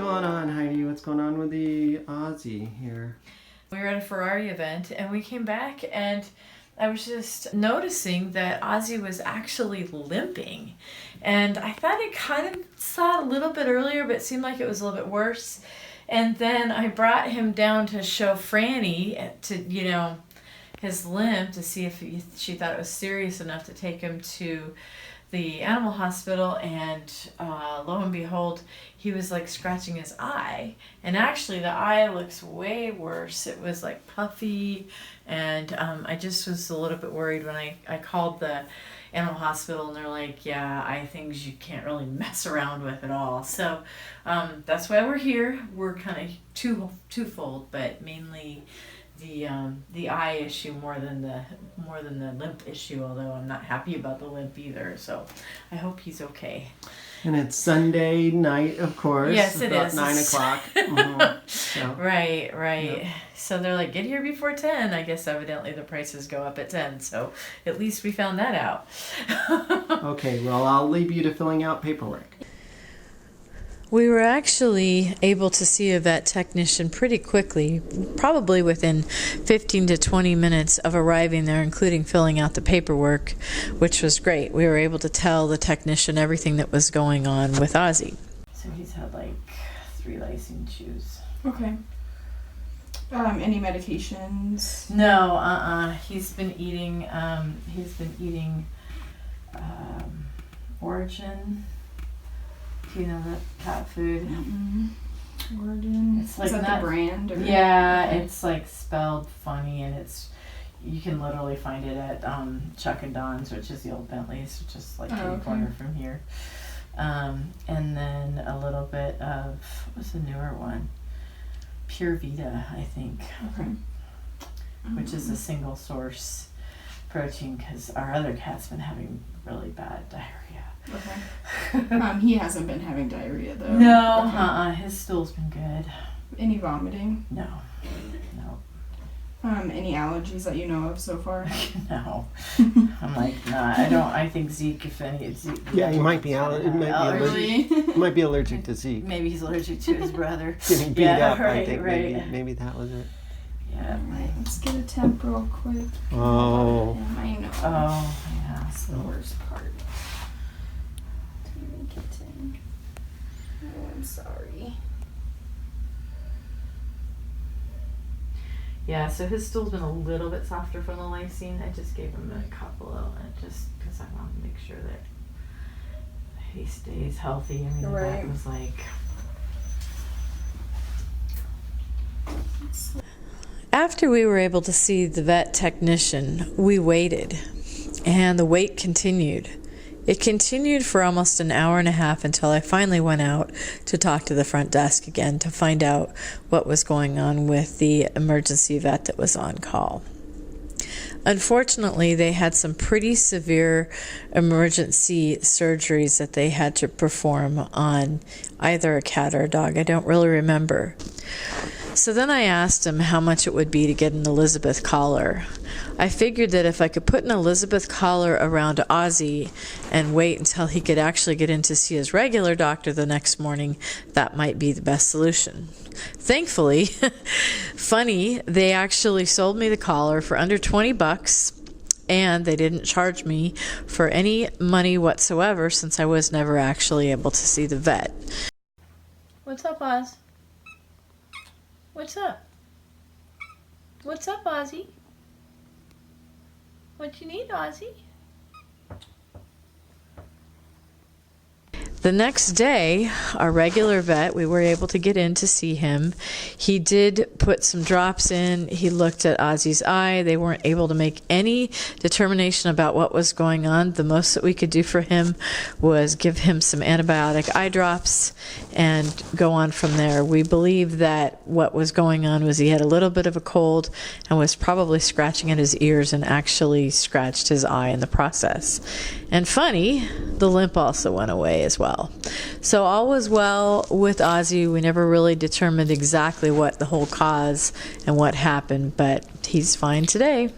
going on, Heidi? What's going on with the Ozzie here? We were at a Ferrari event and we came back and I was just noticing that Ozzie was actually limping. And I thought I kind of saw it a little bit earlier, but it seemed like it was a little bit worse. And then I brought him down to show Franny to, his limp to see if she thought it was serious enough to take him to the animal hospital, and lo and behold, he was like scratching his eye, and actually the eye looks way worse. It was like puffy, and I just was a little bit worried when I called the animal hospital, and they're like, yeah, eye things you can't really mess around with at all. So that's why we're here. We're kind of twofold, but mainly the eye issue more than the limp issue, although I'm not happy about the limp either, so I hope he's okay. And it's Sunday night, of course. Yes, it about is. 9 o'clock. Mm-hmm. So. Right. Yep. So they're like, get here before 10. I guess evidently the prices go up at 10, so at least we found that out. Okay, well, I'll leave you to filling out paperwork. We were actually able to see a vet technician pretty quickly, probably within 15 to 20 minutes of arriving there, including filling out the paperwork, which was great. We were able to tell the technician everything that was going on with Ozzie. So he's had like 3 lysine chews. Okay. Any medications? No, he's been eating Origin. You know, the cat food. Mm-hmm. Origin. It's like is that not, the brand? Or? Yeah, Okay. It's like spelled funny, and you can literally find it at Chuck and Don's, which is the old Bentley's, just like the corner from here. And then a little bit of, what's the newer one? Pure Vita, I think. Okay. Which is a single source protein, because our other cat's been having really bad diarrhea. Okay. He hasn't been having diarrhea though. No, Okay. His stool's been good. Any vomiting? No. Any allergies that you know of so far? No. I'm like, nah, I think Zeke, if any, Zeke. Yeah, he might be might be allergic to Zeke. Maybe he's allergic to his brother. Getting beat up, right, I think. right. Maybe that was it. Yeah. Right, let's get a temp real quick. Oh. Yeah, I know. Oh, yeah. That's the worst part. Kitten. Oh, I'm sorry. Yeah, so his stool's been a little bit softer from the lysine. I just gave him a couple of, just because I want to make sure that he stays healthy. I mean, the Right. vet was like... After we were able to see the vet technician, we waited, and the wait continued. It continued for almost an hour and a half until I finally went out to talk to the front desk again to find out what was going on with the emergency vet that was on call. Unfortunately, they had some pretty severe emergency surgeries that they had to perform on either a cat or a dog. I don't really remember. So then I asked him how much it would be to get an Elizabeth collar. I figured that if I could put an Elizabeth collar around Ozzie and wait until he could actually get in to see his regular doctor the next morning, that might be the best solution. Thankfully, funny, they actually sold me the collar for under $20, and they didn't charge me for any money whatsoever since I was never actually able to see the vet. What's up, Oz? What's up? What's up, Ozzie? What you need, Ozzie? The next day, our regular vet, we were able to get in to see him. He did put some drops in. He looked at Ozzie's eye. They weren't able to make any determination about what was going on. The most that we could do for him was give him some antibiotic eye drops and go on from there. We believe that what was going on was he had a little bit of a cold and was probably scratching at his ears and actually scratched his eye in the process. And funny, the limp also went away as well. So all was well with Ozzie. We never really determined exactly what the whole cause and what happened, but he's fine today.